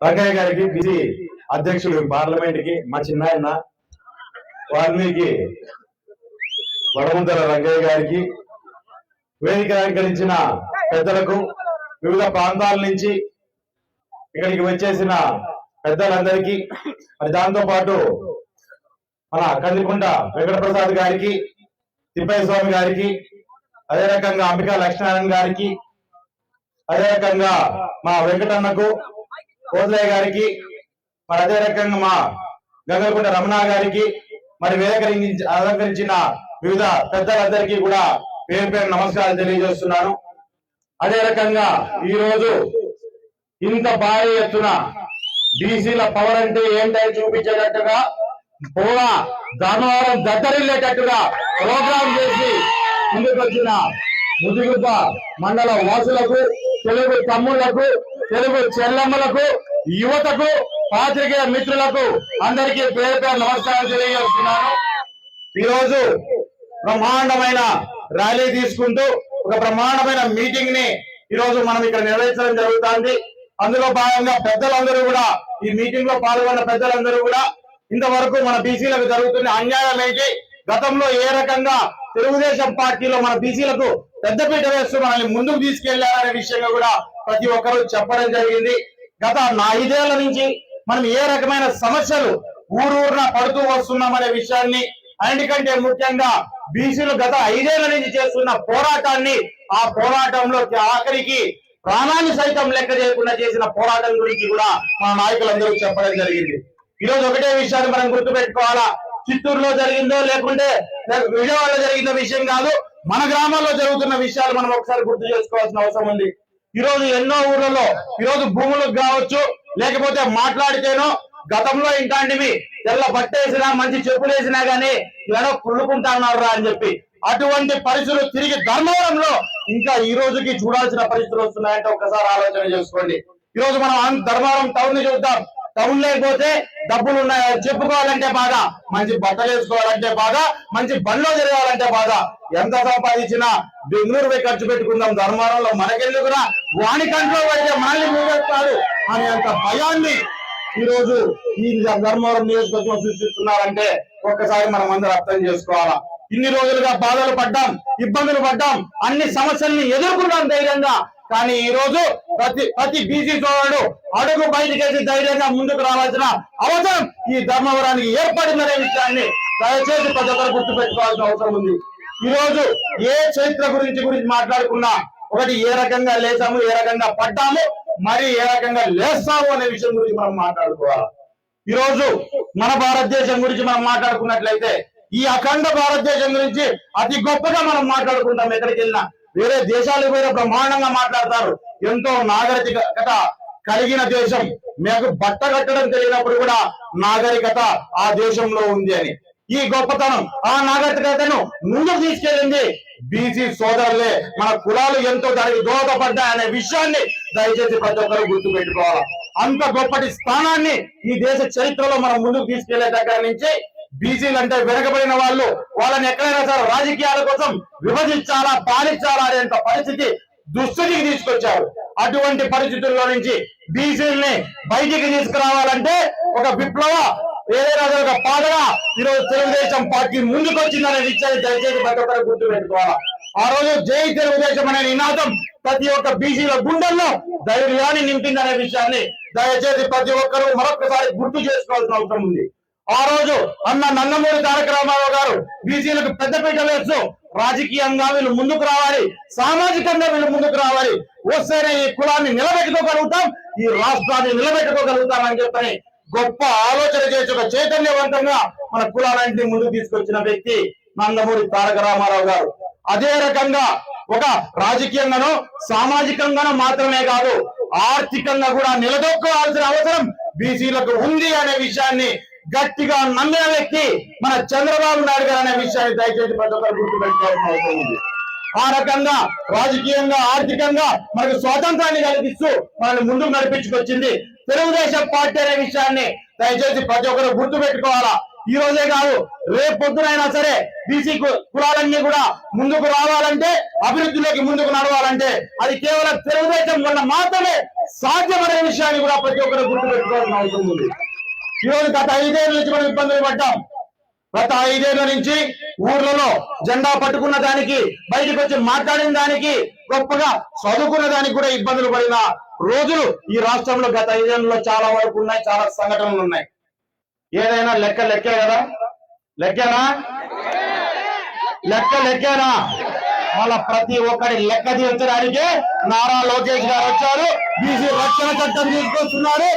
రంగయ్య గారికి బీసీ అధ్యక్షుడు పార్లమెంట్ కి మా చిన్నాయన వాల్మీకి వడముద్దల రంగయ్య గారికి వేదిక అలంకరించిన పెద్దలకు వివిధ ప్రాంతాల నుంచి ఇక్కడికి వచ్చేసిన పెద్దలందరికీ మరి దాంతో పాటు మన కందికుంట వెంకటప్రసాద్ గారికి తిప్పయ్య స్వామి గారికి అదే రకంగా అంబికా లక్ష్మీనారాయణ గారికి అదే రకంగా మా వెంకటన్నకు కోదలయ్య గారికి మరి అదే రకంగా మా గంగకుంట రమణ గారికి మరి వేదిక అలంకరించిన వివిధ పెద్దలందరికీ కూడా పేరు పేరు నమస్కారాలు తెలియజేస్తున్నాను. అదే రకంగా ఈ రోజు ఇంత భారీ ఎత్తున బీసీల పవర్ అంటే ఏంటని చూపించేటట్టుగా కూడా ధర్మవరం దద్దరిల్లేటట్టుగా ప్రోగ్రాం చేసి ముందుకు వచ్చిన ముదిగుబ్బ మండల వాసులకు, తెలుగు తమ్ముళ్లకు, తెలుగు చెల్లమ్మలకు, యువతకు, పాత్రికేయ మిత్రులకు అందరికీ పేరు పేరు నమస్కారం తెలియజేస్తున్నాను. ఈరోజు బ్రహ్మాండమైన ర్యాలీ తీసుకుంటూ ఒక బ్రహ్మాండమైన మీటింగ్ ని ఈరోజు మనం ఇక్కడ నిర్వహించడం జరుగుతుంది. అందులో భాగంగా పెద్దలందరూ కూడా ఈ మీటింగ్ లో పాల్గొన్న పెద్దలందరూ కూడా ఇంతవరకు మన బీసీలకు జరుగుతున్న అన్యాయం ఏంటి, గతంలో ఏ రకంగా తెలుగుదేశం పార్టీలో మన బీసీలకు పెద్దపీట వేస్తూ మనల్ని ముందుకు తీసుకెళ్లారనే విషయంగా కూడా ప్రతి ఒక్కరూ చెప్పడం జరిగింది. గత 5 ఏళ్ల నుంచి మనం ఏ రకమైన సమస్యలు ఊరూరున పడుతూ వస్తున్నామనే విషయాన్ని, అన్నిటికంటే ముఖ్యంగా బీసీలు గత 5 ఏళ్ల నుంచి చేస్తున్న పోరాటాన్ని, ఆ పోరాటంలో ఆఖరికి ప్రాణాన్ని సైతం లెక్క చేయకుండా చేసిన పోరాటం గురించి కూడా మన నాయకులందరూ చెప్పడం జరిగింది. ఈరోజు ఒకటే విషయాన్ని మనం గుర్తుపెట్టుకోవాలా, చిత్తూరులో జరిగిందో లేకుంటే విజయవాడలో జరిగిన విషయం కాదు, మన గ్రామాల్లో జరుగుతున్న విషయాలు మనం ఒకసారి గుర్తు చేసుకోవాల్సిన అవసరం ఉంది. ఈరోజు ఎన్నో ఊర్లలో ఈరోజు భూములకు కావచ్చు, లేకపోతే మాట్లాడితేనో గతంలో ఇంటాంటివి తెల్ల బట్టేసినా మంచి చెప్పులు వేసినా గానీ ఇలా కుళ్ళుకుంటా ఉన్నారు అని చెప్పి అటువంటి పరిస్థితులు తిరిగి ధర్మవరంలో ఇంకా ఈ రోజుకి చూడాల్సిన పరిస్థితులు వస్తున్నాయంటే ఒక్కసారి ఆలోచన చేసుకోండి. ఈ రోజు మనం ధర్మవరం టౌన్ ని చూద్దాం. టౌన్ లేకపోతే డబ్బులు ఉన్నాయి చెప్పుకోవాలంటే బాగా, మంచి బట్టలు వేసుకోవాలంటే బాగా, మంచి బండ్లో తిరగాలంటే బాగా, ఎంత సంపాదించినా బెంగళూరు పోయి ఖర్చు పెట్టుకుందాం, ధర్మవరంలో మనకెందుకురా, వాణి కంట్లో పడితే మనల్ని మూడేస్తాడు అనే అంత భయాన్ని ఈ రోజు ఈ ధర్మవరం నియోజకవర్గం సృష్టిస్తున్నారంటే ఒక్కసారి మనం అందరూ అర్థం చేసుకోవాలా. ఇన్ని రోజులుగా బాధలు పడ్డాం, ఇబ్బందులు పడ్డాం, అన్ని సమస్యల్ని ఎదుర్కొన్నాం ధైర్యంగా. కానీ ఈ రోజు ప్రతి బీసీ సోదరుడు అడుగు బయటకేసి ధైర్యంగా ముందుకు రావాల్సిన అవసరం ఈ ధర్మవరానికి ఏర్పడిందనే విషయాన్ని దయచేసి ప్రతి ఒక్కరు గుర్తు పెట్టుకోవాల్సిన అవసరం ఉంది. ఈ రోజు ఏ చరిత్ర గురించి మాట్లాడుకున్నా ఒకటి ఏ రకంగా లేచాము, ఏ రకంగా పడ్డాము, మరి ఏ రకంగా లేస్తాము అనే విషయం గురించి మనం మాట్లాడుకోవాలి. ఈ రోజు మన భారతదేశం గురించి మనం మాట్లాడుకున్నట్లయితే ఈ అఖండ భారతదేశం గురించి అతి గొప్పగా మనం మాట్లాడుకుంటాం. ఎక్కడికి వెళ్ళినా వేరే దేశాలకు పోయిన బ్రహ్మాండంగా మాట్లాడతారు. ఎంతో నాగరికత కలిగిన దేశం, మీకు బట్ట కట్టడం తెలియనప్పుడు కూడా నాగరికత ఆ దేశంలో ఉంది అని. ఈ గొప్పతనం, ఆ నాగరికతను ముందుకు తీసుకెళ్ళింది బీసీ సోదరులే. మన కులాలు ఎంతో దానికి దోహదపడ్డాయనే విషయాన్ని దయచేసి ప్రతి ఒక్కరు గుర్తు పెట్టుకోవాలి. అంత గొప్పటి స్థానాన్ని ఈ దేశ చరిత్రలో మనం ముందుకు తీసుకెళ్లే దగ్గర నుంచి బీసీలు అంటే వెనకబడిన వాళ్ళు, వాళ్ళని ఎక్కడైనా సరే రాజకీయాల కోసం విభజించాలా, పాలించాలా అనేంత పరిస్థితి దుస్థితికి తీసుకొచ్చారు. అటువంటి పరిస్థితుల్లో నుంచి బీసీలని బయటికి తీసుకురావాలంటే ఒక విప్లవ ఏదైనా ఒక పాదగా ఈరోజు తెలుగుదేశం పార్టీ ముందుకు వచ్చిందనే విషయాన్ని దయచేసి ప్రతి ఒక్కరు గుర్తు పెట్టుకోవాలా. ఆ రోజు జై తెలుగుదేశం అనే నినాదం ప్రతి ఒక్క బీసీల గుండెల్లో ధైర్యాన్ని నింపిందనే విషయాన్ని దయచేసి ప్రతి ఒక్కరూ మరొకసారి గుర్తు చేసుకోవాల్సిన అవసరం ఉంది. ఆ రోజు అన్న నందమూరి తారక రామారావు గారు బీసీలకు పెద్దపీట వేస్తూ రాజకీయంగా వీళ్ళు ముందుకు రావాలి, సామాజికంగా వీళ్ళు ముందుకు రావాలి, వస్తేనే ఈ కులాన్ని నిలబెట్టుకోగలుగుతాం, ఈ రాష్ట్రాన్ని నిలబెట్టుకోగలుగుతాం అని చెప్పని గొప్ప ఆలోచన చేసి ఒక చైతన్యవంతంగా మన కులాలన్నింటినీ ముందుకు తీసుకొచ్చిన వ్యక్తి నందమూరి తారక రామారావు గారు. అదే రకంగా ఒక రాజకీయంగానో సామాజికంగానో మాత్రమే కాదు, ఆర్థికంగా కూడా నిలదొక్కోవాల్సిన అవసరం బీసీలకు ఉంది అనే విషయాన్ని గట్టిగా నమ్మిన వ్యక్తి మన చంద్రబాబు నాయుడు గారు అనే విషయాన్ని దయచేసి ప్రతి ఒక్కరు గుర్తుపెట్టుకోవాల్సిన అవసరం ఉంది. ఆ రకంగా రాజకీయంగా, ఆర్థికంగా మనకు స్వాతంత్రాన్ని కల్పిస్తూ మనల్ని ముందుకు నడిపించుకొచ్చింది తెలుగుదేశం పార్టీ అనే విషయాన్ని దయచేసి ప్రతి ఒక్కరు గుర్తు పెట్టుకోవాలా. ఈ రోజే కాదు, రేపు పొద్దునైనా సరే బీసీ కులాలన్నీ కూడా ముందుకు రావాలంటే, అభివృద్ధిలోకి ముందుకు నడవాలంటే అది కేవలం తెలుగుదేశం వల్ల మాత్రమే సాధ్యమనే విషయాన్ని కూడా ప్రతి ఒక్కరు గుర్తుపెట్టుకోవాల్సిన అవసరం ఉంది. ఈ రోజు గత 5 ఏళ్ల నుంచి మనం ఇబ్బందులు పడ్డాం. గత 5 ఏళ్ల నుంచి ఊర్లలో జెండా పట్టుకున్న దానికి, బయటకు వచ్చి మాట్లాడిన దానికి, గొప్పగా చదువుకున్న దానికి కూడా ఇబ్బందులు పడిన రోజులు ఈ రాష్ట్రంలో గత 5 ఏళ్లలో చాలా వరకు ఉన్నాయి. చాలా సంఘటనలు ఉన్నాయి. ఏదైనా లెక్కే కదా, లెక్కేనా వాళ్ళ ప్రతి ఒక్కరి లెక్క తీర్చడానికే నారా లోకేష్ గారు వచ్చారు. బీసీ రక్షణ చట్టం తీసుకొస్తున్నారు.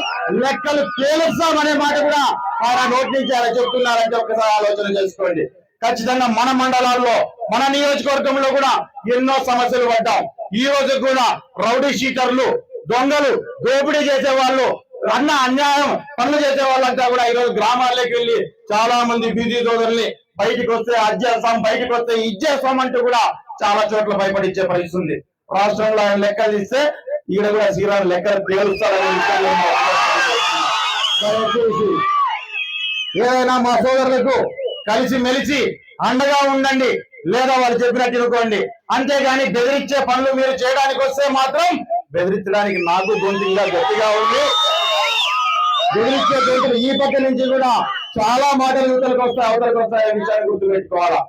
లెక్కలు తేలుస్తామనే మాట కూడా ఆయన నోటి నుంచి ఆయన చెప్తున్నారంటే ఒకసారి ఆలోచన చేసుకోండి. ఖచ్చితంగా మన మండలాల్లో, మన నియోజకవర్గంలో కూడా ఎన్నో సమస్యలు పడ్డాం. ఈ రోజు కూడా రౌడీ షీటర్లు, దొంగలు, దోపిడీ చేసే వాళ్ళు, అన్యాయం పనులు చేసే వాళ్ళంతా కూడా ఈరోజు గ్రామాల్లోకి వెళ్ళి చాలా మంది బీసీ సోదరుల్ని బయటికి వస్తే అజ్జేస్తాం, బయటికి వస్తే ఇచ్చేస్తాం అంటూ కూడా చాలా చోట్ల భయపడిచ్చే పరిస్థితి ఉంది. రాష్ట్రంలో ఆయన లెక్కలు తీస్తే ఈడ కూడా శ్రీరామ్ లెక్కలు తేలుస్తారనే విషయాన్ని దయచేసి ఏదైనా మా సోదరులకు కలిసి మెలిసి అండగా ఉండండి, లేదా వాళ్ళు చెప్పినట్టు ఇనుకోండి. అంతేగాని బెదిరించే పనులు మీరు చేయడానికి వస్తే మాత్రం బెదిరించడానికి నాకు గొంతుగా గట్టిగా ఉంది. బెదిరించే గొంతులు ఈ పక్క నుంచి కూడా చాలా మాటలు యువతలకు వస్తాయి, అవతలకు వస్తాయి అనే విషయాన్ని గుర్తుపెట్టుకోవాలా.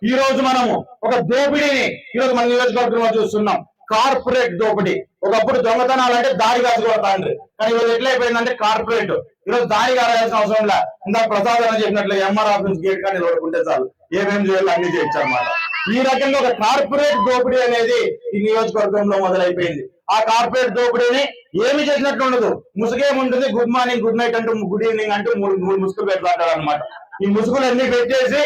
ఈ రోజు మనము ఒక దోపిడీని ఈరోజు మన నియోజకవర్గంలో చూస్తున్నాం. కార్పొరేట్ దోపిడీ. ఒకప్పుడు దొంగతనాలు అంటే దారి కాసుకోవటాండ్రి, కానీ ఈరోజు ఎట్లయిపోయిందంటే కార్పొరేట్. ఈరోజు దారి కారాల్సిన అవసరం లే. ఇందాక ప్రసాద్ అని చెప్పినట్లు ఎంఆర్ ఆఫీస్ గేట్ కానీ నిలబడుకుంటే చాలు, ఏమేమి చేయాలో అన్ని చేయొచ్చు అన్నమాట. ఈ రకంగా ఒక కార్పొరేట్ దోపిడీ అనేది ఈ నియోజకవర్గంలో మొదలైపోయింది. ఆ కార్పొరేట్ దోపిడీని ఏమి చేసినట్లు ఉండదు. ముసుగేముంటుంది, గుడ్ మార్నింగ్, గుడ్ నైట్ అంటూ, గుడ్ ఈవినింగ్ అంటూ మూడు ముసుగులు పెడతాడు అనమాట. ఈ ముసుగులన్నీ పెట్టేసి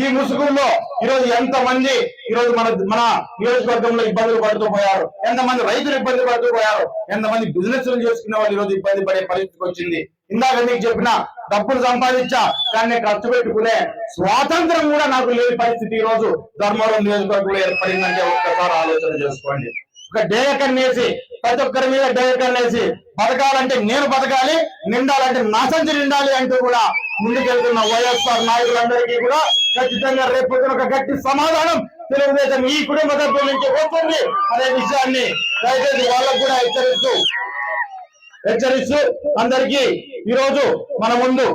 ఈ ముసుగుల్లో ఈరోజు ఎంతమంది ఈరోజు మన నియోజకవర్గంలో ఇబ్బందులు పడుతూ పోయారు, ఎంతమంది రైతులు ఇబ్బంది పడుతూ పోయారు, ఎంతమంది బిజినెస్ చేసుకునే వాళ్ళు ఈరోజు ఇబ్బంది పడే పరిస్థితికి వచ్చింది. ఇందాక మీకు చెప్పిన డబ్బులు సంపాదించా కానీ ఖర్చు పెట్టుకునే స్వాతంత్రం కూడా నాకు లేని పరిస్థితి ఈ రోజు ధర్మవరం నియోజకవర్గంలో ఏర్పడిందంటే ఒక్కసారి ఆలోచన చేసుకోండి. ఒక డేయకన్నేసి, ప్రతి ఒక్కరి మీద డేయకన్నేసి బతకాలంటే నేను బతకాలి, నిండాలంటే నా సంచి నిండాలి అంటూ కూడా ముందుకెళ్తున్న వైఎస్ఆర్ నాయకులందరికీ కూడా ఖచ్చితంగా రేపు ఒక గట్టి సమాధానం తెలుగుదేశం ఈ కుటుంబ సభ్యుల నుంచి వస్తుంది అనే విషయాన్ని దయచేసి వాళ్ళకు కూడా హెచ్చరిస్తూ అందరికీ ఈ రోజు మన ముందు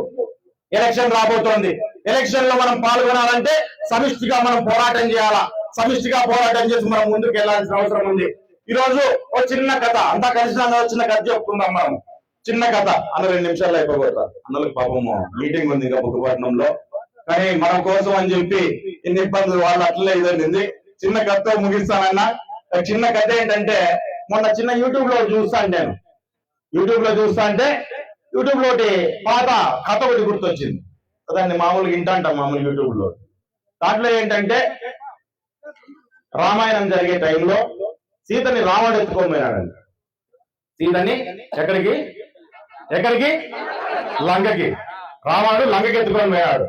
ఎలక్షన్ రాబోతోంది. ఎలక్షన్ లో మనం పాల్గొనాలంటే సమిష్టిగా మనం పోరాటం చేయాలా. సమిష్టిగా పోరాటం చేసి మనం ముందుకు వెళ్లాల్సిన అవసరం ఉంది. ఈ రోజు ఒక చిన్న కథ, అంతా కలిసి చిన్న కథ చెప్పుకుందాం. మనం చిన్న కథ అన్న 2 నిమిషాల్లో అయిపోతారు. అన్నలకు పాపము మీటింగ్ ఉంది ఇంకా బుక్కపట్నంలో, కానీ మన కోసం అని చెప్పి ఎన్ని ఇబ్బందులు వాళ్ళు అట్లే ఇదండి. చిన్న కథతో ముగిస్తానన్నా. చిన్న కథ ఏంటంటే, మొన్న చిన్న యూట్యూబ్ లో చూస్తాను యూట్యూబ్ లో ఒకటి పాత కథ ఒకటి గుర్తొచ్చింది. దాన్ని మామూలుగా వింటాంటాం మామూలు యూట్యూబ్ లో. దాంట్లో ఏంటంటే, రామాయణం జరిగే టైంలో సీతని రావణుడు ఎత్తుకోపోయినాడంట. సీతని ఎక్కడికి లంకకి. రావణుడు లంకకి ఎత్తుకొని పోయాడు.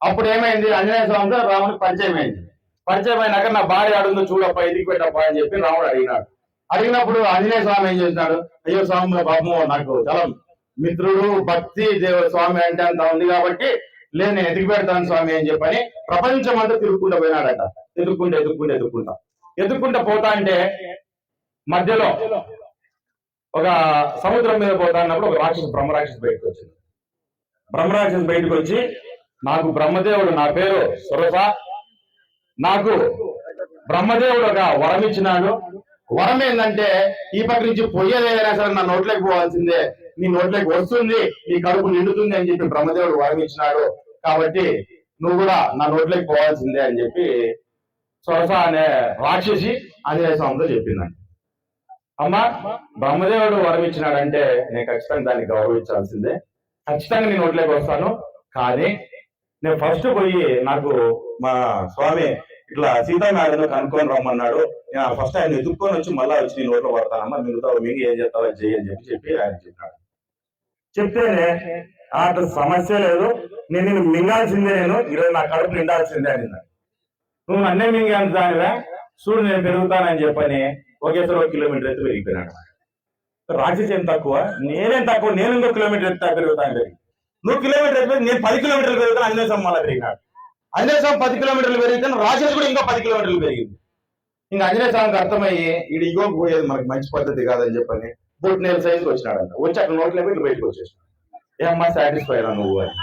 అప్పుడు ఏమైంది, ఆంజనేయ స్వామితో రాముడికి పరిచయం అయింది. పరిచయం అయినాక నా భార్య అడుగుందో చూడప్ప, ఎదిగి పెట్టప్ప అని చెప్పి రాముడు అడిగినాడు. అడిగినప్పుడు ఆంజనేయ స్వామి ఏం చేసినాడు, అయ్యో స్వామి పాపము నాకు చాలా మిత్రుడు, భక్తి స్వామి అంటే అంత ఉంది కాబట్టి లేదు నేను ఎదిగి పెడతాను స్వామి అని చెప్పని ప్రపంచం అంతా తిరుగుకుంటూ పోయినాడట. ఎదుక్కుంటా పోతా అంటే మధ్యలో ఒక సముద్రం మీద పోతా అన్నప్పుడు ఒక బ్రహ్మరాక్షసు బయటకు వచ్చింది. బ్రహ్మరాక్షసు బయటకు వచ్చి, నాకు బ్రహ్మదేవుడు, నా పేరు సురస, నాకు బ్రహ్మదేవుడు ఒక వరం ఇచ్చినాడు. వరం ఏంటంటే, ఈ పక్క నుంచి పొయ్యేదైనా సరే నా నోట్లోకి పోవాల్సిందే, నీ నోట్లోకి వస్తుంది, నీ కడుపు నిండుతుంది అని చెప్పి బ్రహ్మదేవుడు వరం ఇచ్చినాడు. కాబట్టి నువ్వు కూడా నా నోట్లోకి పోవాల్సిందే అని చెప్పి సురస అనే రాక్షసి ఆంజనేయ స్వామితో చెప్పిందండి. అమ్మ, బ్రహ్మదేవుడు వరం ఇచ్చినాడంటే నేను ఖచ్చితంగా దాన్ని గౌరవించాల్సిందే, ఖచ్చితంగా నేను నోట్లోకి వస్తాను. కానీ నేను ఫస్ట్ పోయి, నాకు మా స్వామి ఇట్లా సీతామేడను కనుక్కొని రమ్మన్నాడు, నేను ఫస్ట్ ఆయన ఎదుక్కొని వచ్చి మళ్ళా వచ్చి నీ నోట్లో పడతానమ్మా, మింగి ఏం చెప్తావో చెయ్యి అని చెప్పి ఆయన చెప్పాడు. చెప్తేనే అటు సమస్య లేదు, నేను మింగాల్సిందే, నేను ఈరోజు నా కడుపు నిండాల్సిందే అనింది. నువ్వు నన్నే మింగాల్సిందా, చూడు నేను పెరుగుతానని చెప్పని ఒకేసారి 1 కిలోమీటర్ ఎత్తు పెరిగిపోయినాడు. రాక్షసి ఏం తక్కువ, నేనేం తక్కువ, నేను ఇంకో కిలోమీటర్ ఎత్తు పెరుగుతాను. నువ్వు కిలోమీటర్ అయిపోయి నేను 10 కిలోమీటర్లు పెరుగుతాను. ఆంజనేయ స్వామి మళ్ళీ పెరిగినాడు. ఆంజనేయ స్వామి 10 కిలోమీటర్లు పెరిగితే రాజేష్ కూడా ఇంకా 10 కిలోమీటర్లు పెరిగింది. ఇంకా ఆంజనేయ స్వామికి అర్థమయ్యి ఈడు ఇగోకి పోయేది మనకి మంచి పద్ధతి కాదని చెప్పని బొట్టు నేల సైజుకి వచ్చినాడంట. వచ్చి అక్కడ నోట్లో పెట్టి బయటకు వచ్చేసినాడు. ఏమ్మా సాటిస్ఫై అయినా నువ్వు అని.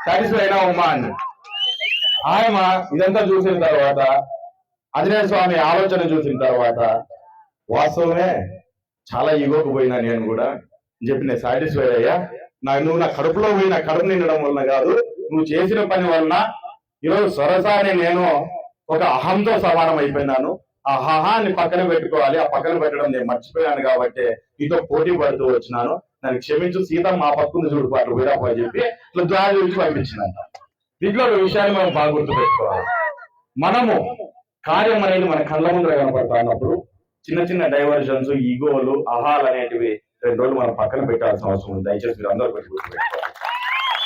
సాటిస్ఫై అయినా అమ్మా అని ఆయమ ఇదంతా చూసిన తర్వాత ఆంజనేయ స్వామి ఆలోచన చూసిన తర్వాత వాస్తవమే చాలా ఇగోకు పోయినా నేను కూడా చెప్పి నేను సాటిస్ఫై అయ్యా. నువ్వు నా కడుపులో పోయిన కడుపు నిండడం వలన కాదు, నువ్వు చేసిన పని వలన ఈరోజు సొరసాని నేను ఒక అహంతో సమానం అయిపోయినాను. ఆ అహాన్ని పక్కన పెట్టుకోవాలి, ఆ పక్కన పెట్టడం నేను మర్చిపోయాను కాబట్టి నీతో పోటీ పడుతూ వచ్చినాను, నన్ను క్షమించు సీతమ్మ మా పక్కన చూడు పాటలు పోయిరాపు అని చెప్పి ఇట్లా ద్వార చూసి పంపించినంత. దీంట్లో ఒక విషయాన్ని మనం బాగా గుర్తు పెట్టుకోవాలి. మనము కార్యం అనేది మన కళ్ళ ముందర కనపడుతున్నప్పుడు చిన్న చిన్న డైవర్షన్స్, ఈగోలు, అహాలు అనేటివి 2 రోజులు మనం పక్కన పెట్టాల్సిన అవసరం ఉంది. దయచేసి మీరు అందరూ పెట్టుకోవాలి.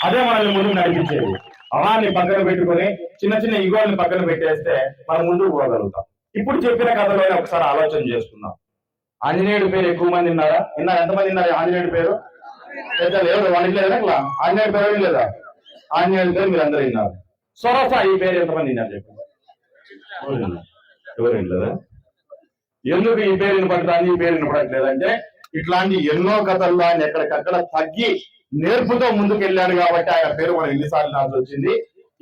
అదే మనల్ని ముందుకు నడిపించేది. అహాన్ని పక్కన పెట్టుకొని చిన్న చిన్న ఈగోల్ని పక్కన పెట్టేస్తే మనం ముందుకు పోగలుగుతాం. ఇప్పుడు చెప్పిన కథలో ఒకసారి ఆలోచన చేసుకుందాం. ఆంజనేయుడి పేరు ఎక్కువ మంది విన్నారా? ఎంతమంది విన్నారు ఆంజనేయుడి పేరు? ఎవరు వాళ్ళకి లేదా? ఇట్లా ఆంజనేయుడి పేరు లేదా? ఆంజనేయుడి పేరు మీరు అందరూ విన్నారు. సొరస ఈ పేరు ఎంతమంది విన్నారు చెప్పండి? ఎవరు వినలేదా? ఎందుకు ఈ పేరు వినపడుతుంది, ఈ పేరు వినపడట్లేదంటే ఇట్లాంటి ఎన్నో కథల్లో ఆయన ఎక్కడికక్కడ తగ్గి నేర్పుతో ముందుకు వెళ్ళాడు కాబట్టి ఆయన పేరు మనం ఎన్నిసార్లు వినాల్సి వచ్చింది.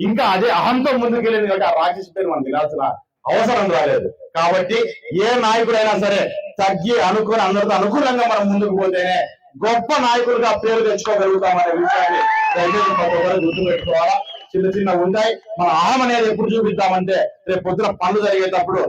ఇంకా అదే అహంతో ముందుకు వెళ్ళింది కాబట్టి ఆ రాక్షసి పేరు మనం వినాల్సిన అవసరం రాలేదు. కాబట్టి ఏ నాయకుడైనా సరే తగ్గి అనుకుని అందరితో అనుకూలంగా మనం ముందుకు పోతేనే గొప్ప నాయకులుగా పేరు తెచ్చుకోగలుగుతామనే విషయాన్ని దయచేసి ప్రతి ఒక్కరు గుర్తు పెట్టుకోవాలా. చిన్న చిన్న ఉంటాయి. మన అహం అనేది ఎప్పుడు చూపిద్దామంటే రేపు పొద్దున పనులు జరిగేటప్పుడు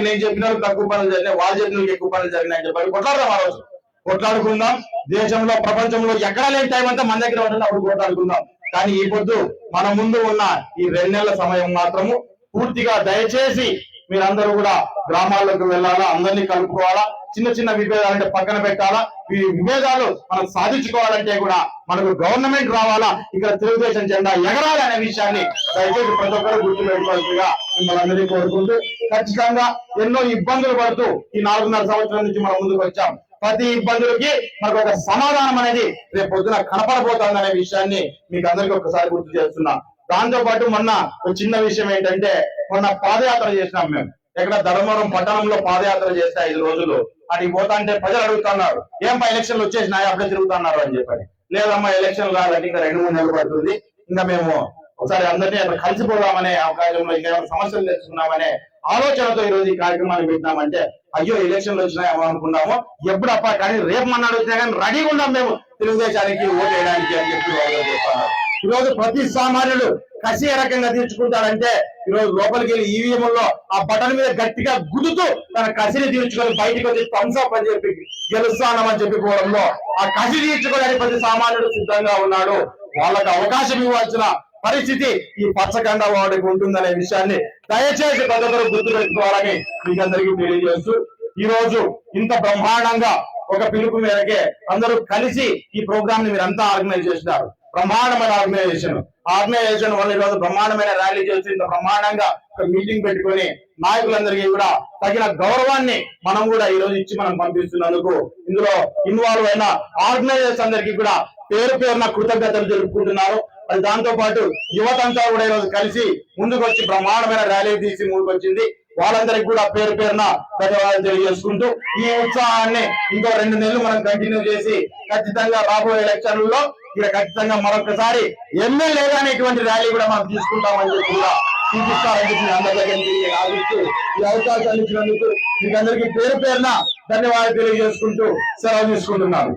నేను చెప్పిన తక్కువ పనులు జరిగినాయి, వాళ్ళు చెప్పిన ఎక్కువ పనులు జరిగినాయని చెప్పి కొట్లాడదాం. ఆ రోజు కొట్లాడుకుందాం. దేశంలో ప్రపంచంలో ఎక్కడా లేని టైం అంతా మన దగ్గర ఉంటుంది, అప్పుడు కొట్లాడుకుందాం. కానీ ఈ పొద్దు మన ముందు ఉన్న ఈ 2 నెలల సమయం మాత్రము పూర్తిగా దయచేసి మీరందరూ కూడా గ్రామాల్లోకి వెళ్ళాలా, అందరినీ కలుపుకోవాలా. చిన్న చిన్న విభేదాలంటే పక్కన పెట్టాలా. ఈ విభేదాలు మనం సాధించుకోవాలంటే కూడా మనకు గవర్నమెంట్ రావాలా, ఇక్కడ తెలుగుదేశం జెండా ఎగరాలి అనే విషయాన్ని దయచేసి ప్రతి ఒక్కరు గుర్తు పెట్టుకోవాల్సిందిగా మిమ్మల్ని అందరినీ కోరుకుంటూ, ఖచ్చితంగా ఎన్నో ఇబ్బందులు పడుతూ ఈ 4.5 సంవత్సరాల నుంచి మనం ముందుకు వచ్చాం. ప్రతి ఇబ్బందులకి మనకు ఒక సమాధానం అనేది రేపు పొద్దున కనపడబోతుంది అనే విషయాన్ని మీకు అందరికీ ఒకసారి గుర్తు చేస్తున్నా. దాంతో పాటు మొన్న ఒక చిన్న విషయం ఏంటంటే మొన్న పాదయాత్ర చేసినాం మేము. ఎక్కడ ధర్మవరం పట్టణంలో పాదయాత్ర చేస్తే 5 రోజులు అడిగి పోతా అంటే ప్రజలు అడుగుతున్నారు, ఏంపా ఎలక్షన్లు వచ్చేసినాయి అప్పుడే తిరుగుతున్నారు అని చెప్పని. లేదమ్మా ఎలక్షన్ కాదంటే ఇంకా 2-3 నెలలు పడుతుంది, ఇంకా మేము ఒకసారి అందరినీ అక్కడ కలిసిపోదామనే అవకాశంలో ఇంకా సమస్యలు తెచ్చుకున్నామనే ఆలోచనతో ఈ రోజు ఈ కార్యక్రమాన్ని పెట్టినామంటే అయ్యో ఎలక్షన్లు వచ్చినాయేమో అనుకున్నాము. ఎప్పుడప్ప కానీ రేపు మన్నాడు వచ్చినా కానీ రెడీగా ఉన్నాం మేము తెలుగుదేశానికి ఓటు వేయడానికి అని చెప్పి వాళ్ళు చెప్తున్నారు. ఈ రోజు ప్రతి సామాన్యుడు కసి ఏ రకంగా తీర్చుకుంటాడంటే ఈ రోజు లోపలికి వెళ్ళి ఈవీఎంలో ఆ బటన్ మీద గట్టిగా గుద్దుతూ తన కసిని తీర్చుకొని బయటకు వచ్చి థమ్స్అప్ అని చెప్పి గెలుస్తానమని చెప్పిపోవడంలో ఆ కసి తీర్చుకోవడానికి ప్రతి సామాన్యుడు సిద్ధంగా ఉన్నాడు. వాళ్ళకి అవకాశం ఇవ్వాల్సిన పరిస్థితి ఈ పచ్చకండ వాడికి ఉంటుందనే విషయాన్ని దయచేసి ప్రజలు గుర్తు పెట్టుకోవాలని మీకు అందరికీ తెలియజేస్తూ, ఈ రోజు ఇంత బ్రహ్మాండంగా ఒక పిలుపు మేరకే అందరూ కలిసి ఈ ప్రోగ్రామ్ ని మీరంతా ఆర్గనైజ్ చేసినారు. బ్రహ్మాండమైన ఆర్గనైజేషన్ వల్ల ఈరోజు బ్రహ్మాండమైన ర్యాలీ చేసి ఇంత బ్రహ్మాండంగా ఒక మీటింగ్ పెట్టుకొని నాయకులందరికీ కూడా తగిన గౌరవాన్ని మనం కూడా ఈ రోజు ఇచ్చి మనం పంపిస్తున్నందుకు ఇందులో ఇన్వాల్వ్ అయిన ఆర్గనైజర్స్ అందరికీ కూడా పేరు పేరున కృతజ్ఞతలు తెలుపుకుంటున్నారు. అది దాంతో పాటు యువతంతా కూడా ఈరోజు కలిసి ముందుకు వచ్చి బ్రహ్మాండమైన ర్యాలీ తీసి ముందుకు వచ్చింది. వాళ్ళందరికీ కూడా పేరు పేరున ధన్యవాదాలు తెలియజేసుకుంటూ ఈ ఉత్సాహాన్ని ఇంకో 2 నెలలు మనం కంటిన్యూ చేసి ఖచ్చితంగా రాబోయే ఎలక్షన్లలో ఇక్కడ ఖచ్చితంగా మరొకసారి ఎమ్మెల్యే గానీ ఇటువంటి ర్యాలీ కూడా మనం తీసుకుంటామని చెప్పి కూడా చూపిస్తారని చెప్పి అందరి దగ్గర ఆలోచిస్తూ ఈ అవకాశాలు ఇచ్చినందుకు మీకు అందరికీ పేరు పేరున ధన్యవాదాలు తెలియజేసుకుంటూ సెలవు తీసుకుంటున్నాను.